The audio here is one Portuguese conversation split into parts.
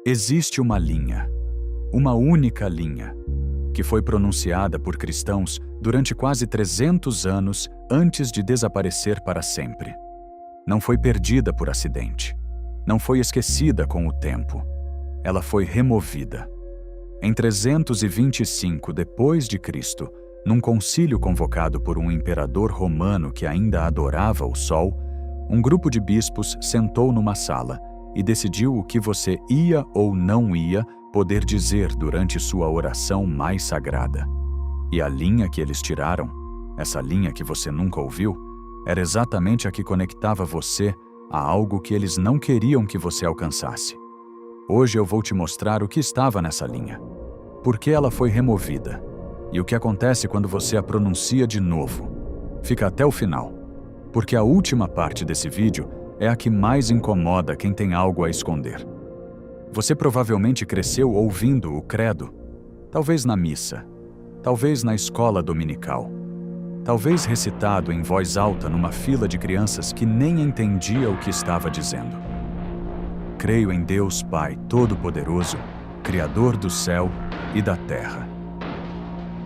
Existe uma linha, uma única linha, que foi pronunciada por cristãos durante quase 300 anos antes de desaparecer para sempre. Não foi perdida por acidente. Não foi esquecida com o tempo. Ela foi removida. Em 325 depois de Cristo, num concílio convocado por um imperador romano que ainda adorava o sol, um grupo de bispos sentou numa sala e decidiu o que você ia ou não ia poder dizer durante sua oração mais sagrada. E a linha que eles tiraram, essa linha que você nunca ouviu, era exatamente a que conectava você a algo que eles não queriam que você alcançasse. Hoje eu vou te mostrar o que estava nessa linha, por que ela foi removida e o que acontece quando você a pronuncia de novo. Fica até o final, porque a última parte desse vídeo é a que mais incomoda quem tem algo a esconder. Você provavelmente cresceu ouvindo o credo, talvez na missa, talvez na escola dominical, talvez recitado em voz alta numa fila de crianças que nem entendia o que estava dizendo. Creio em Deus Pai Todo-Poderoso, Criador do céu e da terra.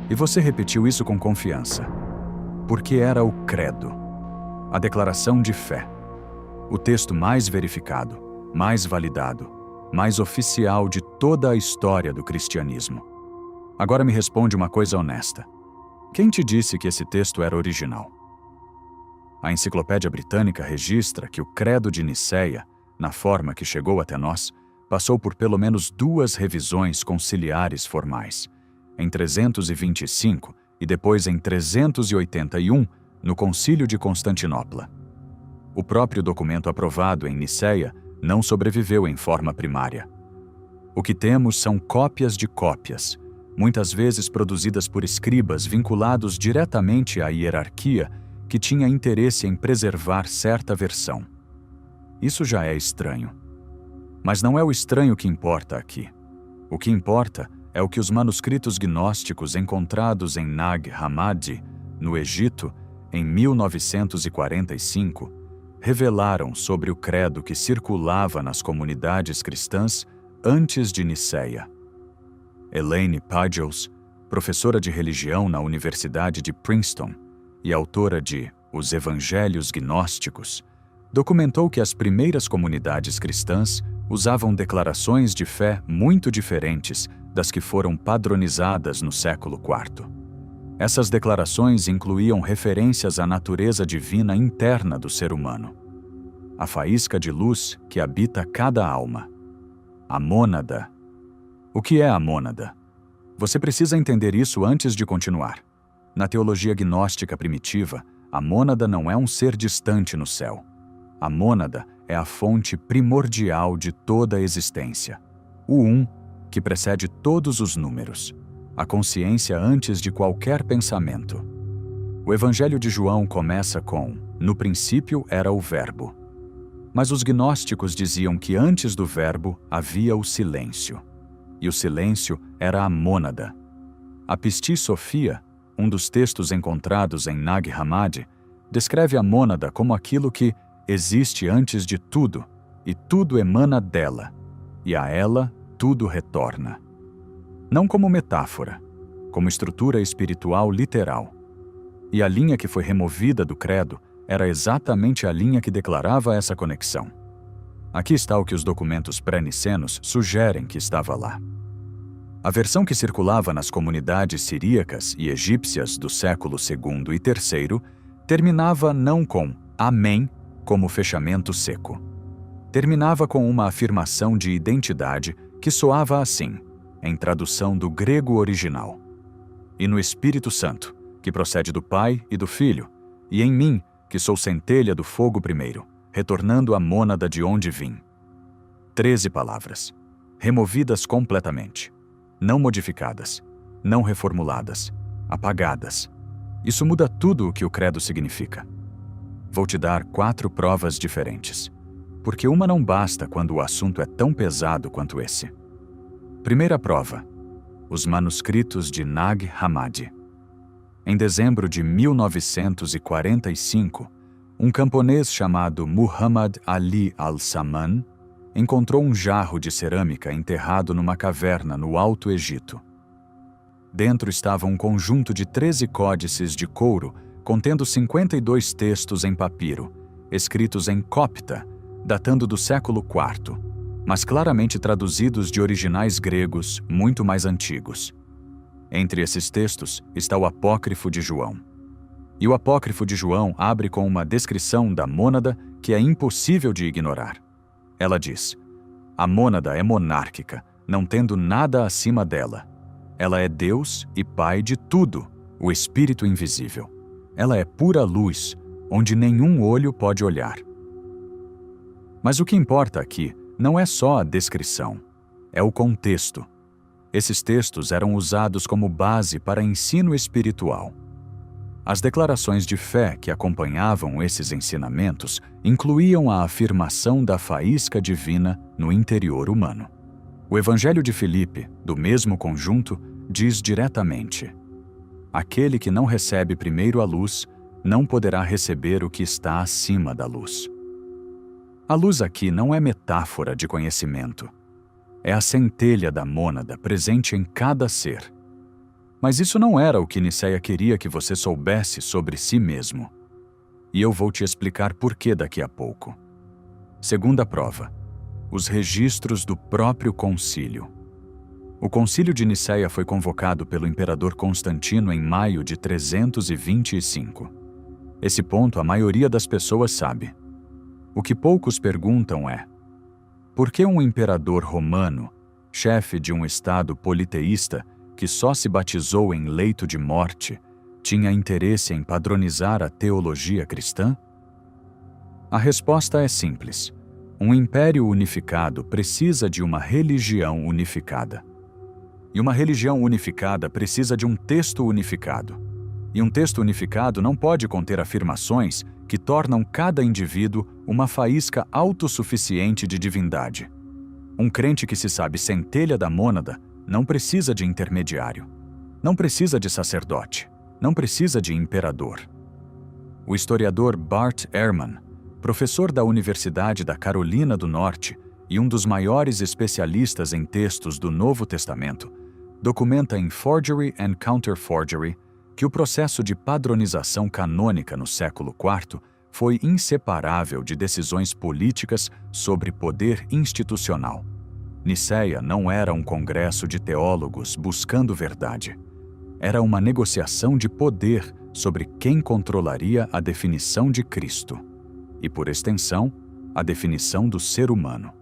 E você repetiu isso com confiança, porque era o credo, a declaração de fé, o texto mais verificado, mais validado, mais oficial de toda a história do cristianismo. Agora me responde uma coisa honesta. Quem te disse que esse texto era original? A Enciclopédia Britânica registra que o Credo de Nicéia, na forma que chegou até nós, passou por pelo menos 2 revisões conciliares formais, em 325 e depois em 381, no Concílio de Constantinopla. O próprio documento aprovado em Nicéia não sobreviveu em forma primária. O que temos são cópias de cópias, muitas vezes produzidas por escribas vinculados diretamente à hierarquia que tinha interesse em preservar certa versão. Isso já é estranho. Mas não é o estranho que importa aqui. O que importa é o que os manuscritos gnósticos encontrados em Nag Hammadi, no Egito, em 1945, revelaram sobre o credo que circulava nas comunidades cristãs antes de Nicéia. Elaine Pagels, professora de religião na Universidade de Princeton e autora de Os Evangelhos Gnósticos, documentou que as primeiras comunidades cristãs usavam declarações de fé muito diferentes das que foram padronizadas no século IV. Essas declarações incluíam referências à natureza divina interna do ser humano, a faísca de luz que habita cada alma, a mônada. O que é a mônada? Você precisa entender isso antes de continuar. Na teologia gnóstica primitiva, a mônada não é um ser distante no céu. A mônada é a fonte primordial de toda a existência, o que precede todos os números, a consciência antes de qualquer pensamento. O Evangelho de João começa com: no princípio era o Verbo. Mas os gnósticos diziam que antes do Verbo havia o silêncio. E o silêncio era a mônada. A Pistis Sophia, um dos textos encontrados em Nag Hammadi, descreve a mônada como aquilo que existe antes de tudo, e tudo emana dela, e a ela tudo retorna. Não como metáfora, como estrutura espiritual literal. E a linha que foi removida do credo era exatamente a linha que declarava essa conexão. Aqui está o que os documentos pré-nicenos sugerem que estava lá. A versão que circulava nas comunidades siríacas e egípcias do século II e III terminava não com Amém como fechamento seco. Terminava com uma afirmação de identidade que soava assim, em tradução do grego original: e no Espírito Santo, que procede do Pai e do Filho, e em mim, que sou centelha do fogo primeiro, retornando à mônada de onde vim. 13 palavras, removidas completamente, não modificadas, não reformuladas, apagadas. Isso muda tudo o que o credo significa. Vou te dar 4 provas diferentes, porque uma não basta quando o assunto é tão pesado quanto esse. Primeira prova: os manuscritos de Nag Hammadi. Em dezembro de 1945, um camponês chamado Muhammad Ali al-Saman encontrou um jarro de cerâmica enterrado numa caverna no Alto Egito. Dentro estava um conjunto de 13 códices de couro contendo 52 textos em papiro, escritos em cópita, datando do século IV, mas claramente traduzidos de originais gregos muito mais antigos. Entre esses textos está o Apócrifo de João. E o Apócrifo de João abre com uma descrição da mônada que é impossível de ignorar. Ela diz: a mônada é monárquica, não tendo nada acima dela. Ela é Deus e Pai de tudo, o Espírito invisível. Ela é pura luz, onde nenhum olho pode olhar. Mas o que importa aqui não é só a descrição, é o contexto. Esses textos eram usados como base para ensino espiritual. As declarações de fé que acompanhavam esses ensinamentos incluíam a afirmação da faísca divina no interior humano. O Evangelho de Filipe, do mesmo conjunto, diz diretamente: aquele que não recebe primeiro a luz, não poderá receber o que está acima da luz. A luz aqui não é metáfora de conhecimento. É a centelha da mônada presente em cada ser. Mas isso não era o que Nicéia queria que você soubesse sobre si mesmo. E eu vou te explicar por que daqui a pouco. Segunda prova: os registros do próprio concílio. O concílio de Nicéia foi convocado pelo imperador Constantino em maio de 325. Esse ponto a maioria das pessoas sabe. O que poucos perguntam é: por que um imperador romano, chefe de um estado politeísta, que só se batizou em leito de morte, tinha interesse em padronizar a teologia cristã? A resposta é simples. Um império unificado precisa de uma religião unificada. E uma religião unificada precisa de um texto unificado. E um texto unificado não pode conter afirmações que tornam cada indivíduo uma faísca autossuficiente de divindade. Um crente que se sabe centelha da mônada não precisa de intermediário, não precisa de sacerdote, não precisa de imperador. O historiador Bart Ehrman, professor da Universidade da Carolina do Norte e um dos maiores especialistas em textos do Novo Testamento, documenta em Forgery and Counterforgery que o processo de padronização canônica no século IV foi inseparável de decisões políticas sobre poder institucional. Nicéia não era um congresso de teólogos buscando verdade. Era uma negociação de poder sobre quem controlaria a definição de Cristo e, por extensão, a definição do ser humano.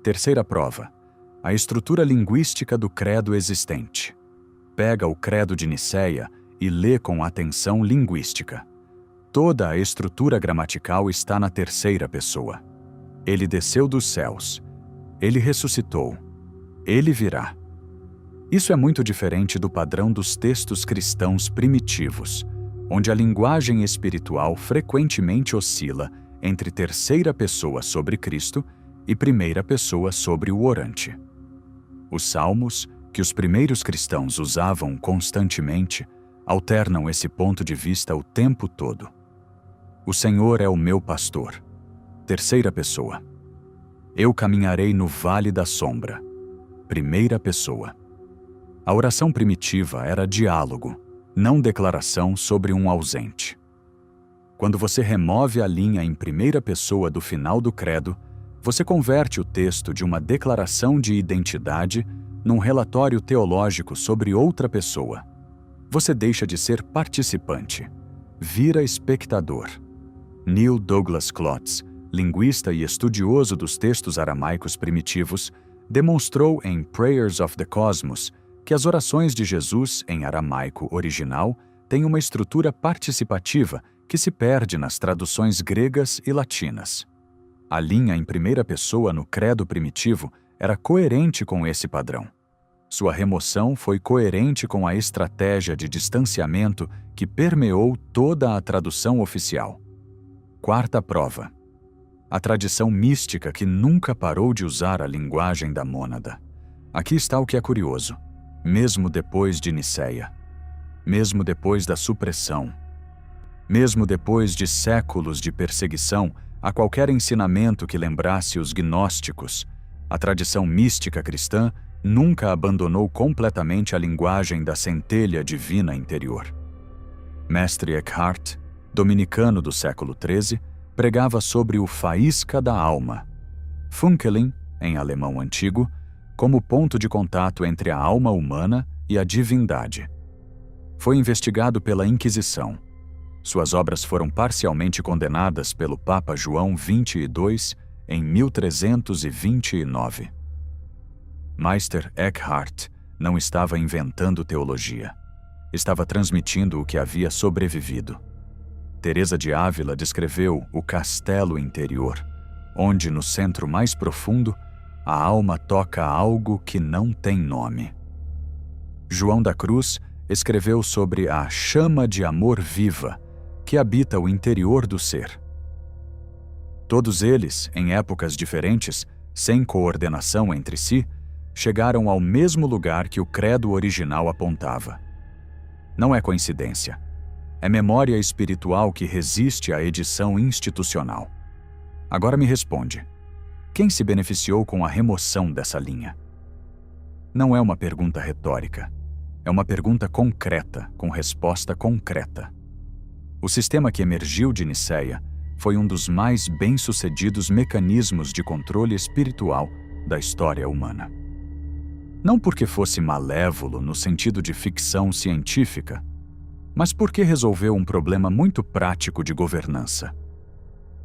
Terceira prova: a estrutura linguística do credo existente. Pega o credo de Nicéia e lê com atenção linguística. Toda a estrutura gramatical está na terceira pessoa. Ele desceu dos céus. Ele ressuscitou. Ele virá. Isso é muito diferente do padrão dos textos cristãos primitivos, onde a linguagem espiritual frequentemente oscila entre terceira pessoa sobre Cristo e primeira pessoa sobre o orante. Os salmos, que os primeiros cristãos usavam constantemente, alternam esse ponto de vista o tempo todo. O Senhor é o meu pastor. Terceira pessoa. Eu caminharei no vale da sombra. Primeira pessoa. A oração primitiva era diálogo, não declaração sobre um ausente. Quando você remove a linha em primeira pessoa do final do credo, você converte o texto de uma declaração de identidade num relatório teológico sobre outra pessoa. Você deixa de ser participante, vira espectador. Neil Douglas Klotz, linguista e estudioso dos textos aramaicos primitivos, demonstrou em Prayers of the Cosmos que as orações de Jesus em aramaico original têm uma estrutura participativa que se perde nas traduções gregas e latinas. A linha em primeira pessoa no credo primitivo era coerente com esse padrão. Sua remoção foi coerente com a estratégia de distanciamento que permeou toda a tradução oficial. Quarta prova: a tradição mística que nunca parou de usar a linguagem da mônada. Aqui está o que é curioso. Mesmo depois de Nicéia, mesmo depois da supressão, mesmo depois de séculos de perseguição, a qualquer ensinamento que lembrasse os gnósticos, a tradição mística cristã nunca abandonou completamente a linguagem da centelha divina interior. Mestre Eckhart, dominicano do século XIII, pregava sobre o faísca da alma, Funkeln, em alemão antigo, como ponto de contato entre a alma humana e a divindade. Foi investigado pela Inquisição. Suas obras foram parcialmente condenadas pelo Papa João XXII em 1329. Meister Eckhart não estava inventando teologia. Estava transmitindo o que havia sobrevivido. Teresa de Ávila descreveu o castelo interior, onde, no centro mais profundo, a alma toca algo que não tem nome. João da Cruz escreveu sobre a chama de amor viva que habita o interior do ser. Todos eles, em épocas diferentes, sem coordenação entre si, chegaram ao mesmo lugar que o credo original apontava. Não é coincidência. É memória espiritual que resiste à edição institucional. Agora me responde. Quem se beneficiou com a remoção dessa linha? Não é uma pergunta retórica. É uma pergunta concreta, com resposta concreta. O sistema que emergiu de Nicéia foi um dos mais bem-sucedidos mecanismos de controle espiritual da história humana. Não porque fosse malévolo no sentido de ficção científica, mas porque resolveu um problema muito prático de governança.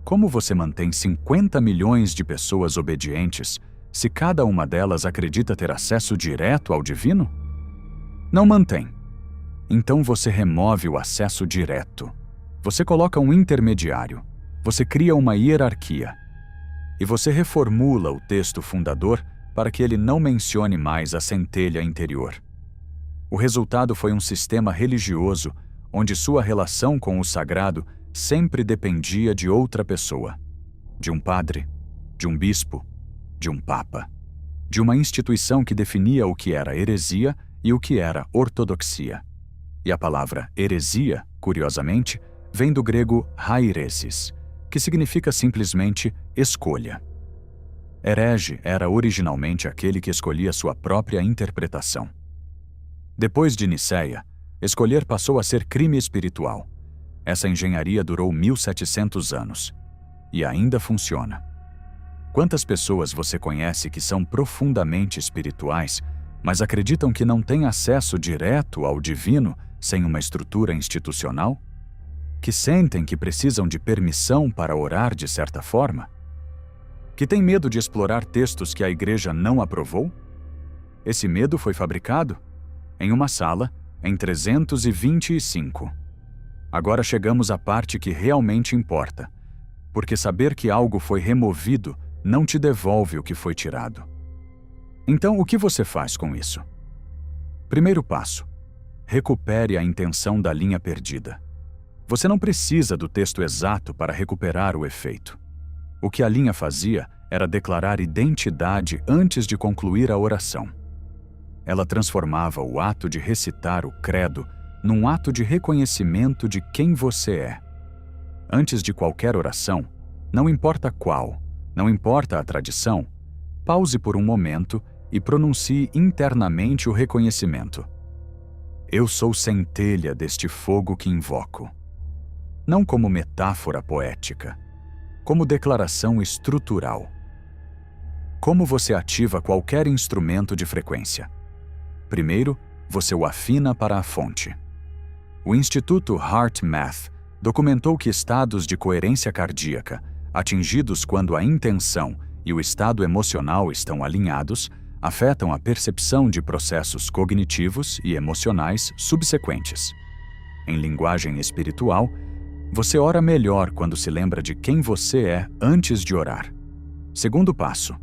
Como você mantém 50 milhões de pessoas obedientes se cada uma delas acredita ter acesso direto ao divino? Não mantém. Então você remove o acesso direto. Você coloca um intermediário. Você cria uma hierarquia. E você reformula o texto fundador para que ele não mencione mais a centelha interior. O resultado foi um sistema religioso onde sua relação com o sagrado sempre dependia de outra pessoa, de um padre, de um bispo, de um papa, de uma instituição que definia o que era heresia e o que era ortodoxia. E a palavra heresia, curiosamente, vem do grego hairesis, que significa simplesmente escolha. Herege era originalmente aquele que escolhia sua própria interpretação. Depois de Nicéia, escolher passou a ser crime espiritual. Essa engenharia durou 1700 anos e ainda funciona. Quantas pessoas você conhece que são profundamente espirituais, mas acreditam que não têm acesso direto ao divino sem uma estrutura institucional? Que sentem que precisam de permissão para orar de certa forma? Que têm medo de explorar textos que a igreja não aprovou? Esse medo foi fabricado em uma sala em 325. Agora chegamos à parte que realmente importa, porque saber que algo foi removido não te devolve o que foi tirado. Então, o que você faz com isso? Primeiro passo: recupere a intenção da linha perdida. Você não precisa do texto exato para recuperar o efeito. O que a linha fazia era declarar identidade antes de concluir a oração. Ela transformava o ato de recitar o credo num ato de reconhecimento de quem você é. Antes de qualquer oração, não importa qual, não importa a tradição, pause por um momento e pronuncie internamente o reconhecimento. Eu sou centelha deste fogo que invoco. Não como metáfora poética, como declaração estrutural. Como você ativa qualquer instrumento de frequência? Primeiro, você o afina para a fonte. O Instituto HeartMath documentou que estados de coerência cardíaca, atingidos quando a intenção e o estado emocional estão alinhados, afetam a percepção de processos cognitivos e emocionais subsequentes. Em linguagem espiritual, você ora melhor quando se lembra de quem você é antes de orar. Segundo passo: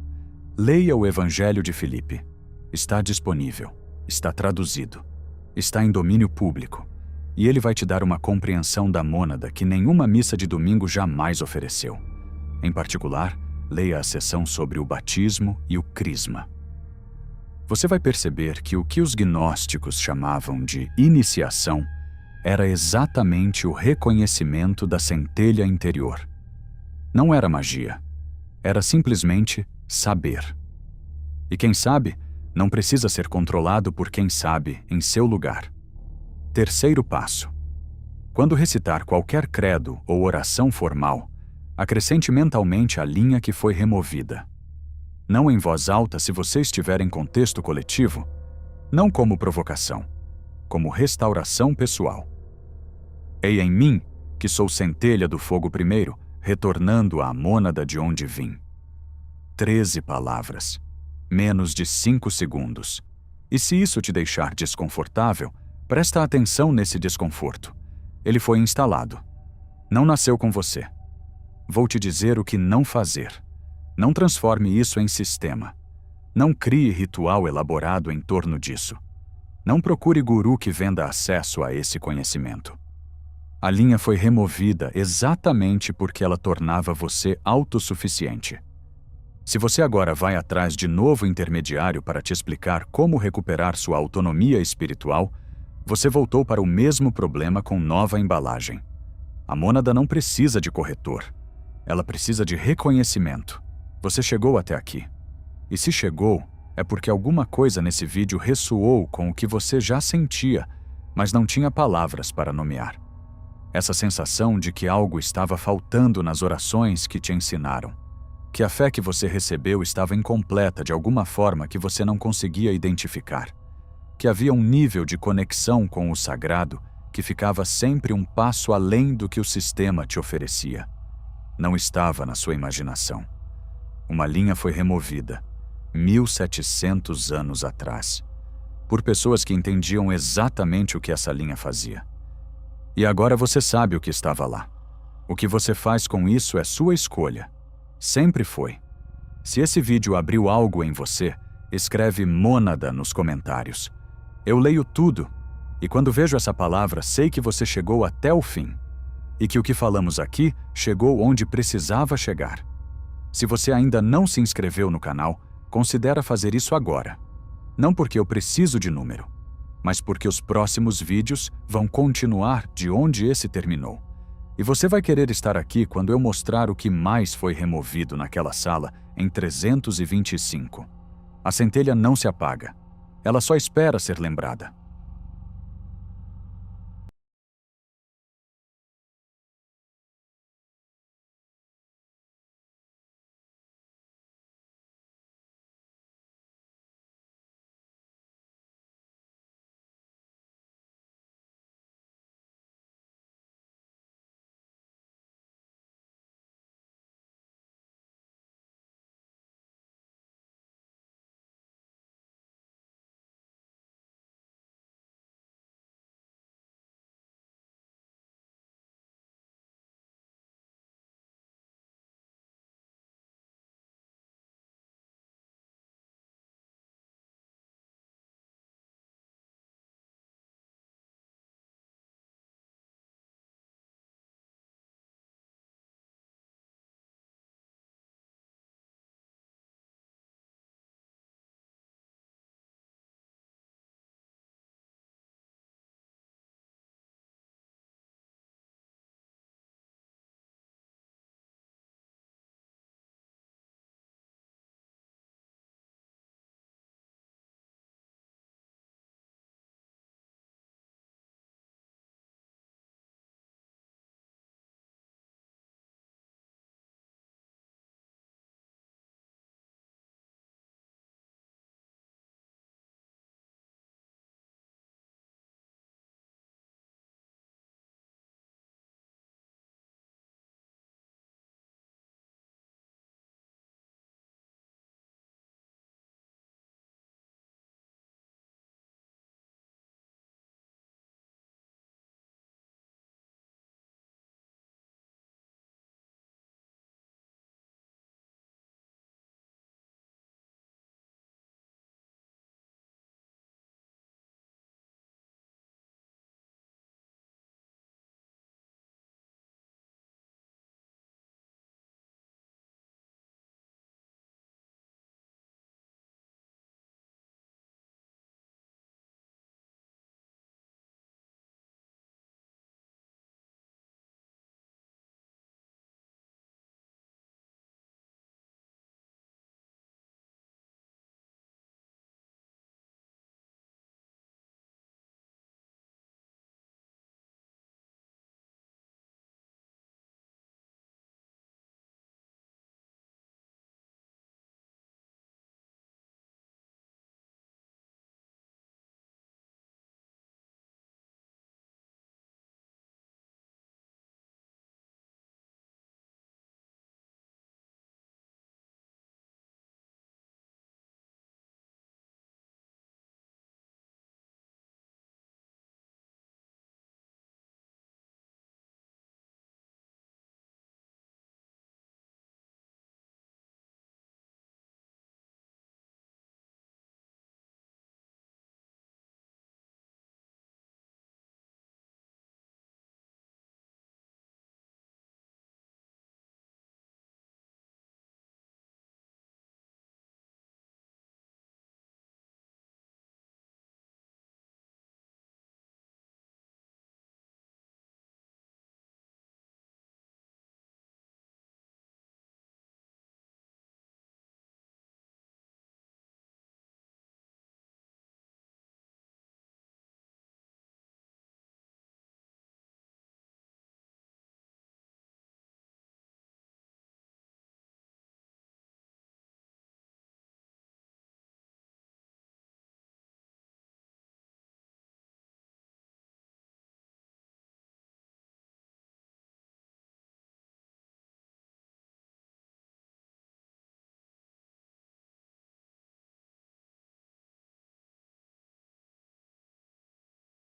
leia o Evangelho de Filipe. Está disponível, está traduzido, está em domínio público, e ele vai te dar uma compreensão da mônada que nenhuma missa de domingo jamais ofereceu. Em particular, leia a seção sobre o batismo e o crisma. Você vai perceber que o que os gnósticos chamavam de iniciação era exatamente o reconhecimento da centelha interior. Não era magia. Era simplesmente saber. E quem sabe, não precisa ser controlado por quem sabe em seu lugar. Terceiro passo. Quando recitar qualquer credo ou oração formal, acrescente mentalmente a linha que foi removida. Não em voz alta se você estiver em contexto coletivo, não como provocação, como restauração pessoal. Ei em mim, que sou centelha do fogo primeiro, retornando à mônada de onde vim. 13 palavras. Menos de 5 segundos. E se isso te deixar desconfortável, presta atenção nesse desconforto. Ele foi instalado. Não nasceu com você. Vou te dizer o que não fazer. Não transforme isso em sistema. Não crie ritual elaborado em torno disso. Não procure guru que venda acesso a esse conhecimento. A linha foi removida exatamente porque ela tornava você autossuficiente. Se você agora vai atrás de novo intermediário para te explicar como recuperar sua autonomia espiritual, você voltou para o mesmo problema com nova embalagem. A mônada não precisa de corretor. Ela precisa de reconhecimento. Você chegou até aqui. E se chegou, é porque alguma coisa nesse vídeo ressoou com o que você já sentia, mas não tinha palavras para nomear. Essa sensação de que algo estava faltando nas orações que te ensinaram. Que a fé que você recebeu estava incompleta de alguma forma que você não conseguia identificar. Que havia um nível de conexão com o sagrado que ficava sempre um passo além do que o sistema te oferecia. Não estava na sua imaginação. Uma linha foi removida, 1700 anos atrás, por pessoas que entendiam exatamente o que essa linha fazia. E agora você sabe o que estava lá. O que você faz com isso é sua escolha. Sempre foi. Se esse vídeo abriu algo em você, escreve mônada nos comentários. Eu leio tudo, e quando vejo essa palavra, sei que você chegou até o fim. E que o que falamos aqui chegou onde precisava chegar. Se você ainda não se inscreveu no canal, considera fazer isso agora. Não porque eu preciso de número, mas porque os próximos vídeos vão continuar de onde esse terminou. E você vai querer estar aqui quando eu mostrar o que mais foi removido naquela sala em 325. A centelha não se apaga. Ela só espera ser lembrada.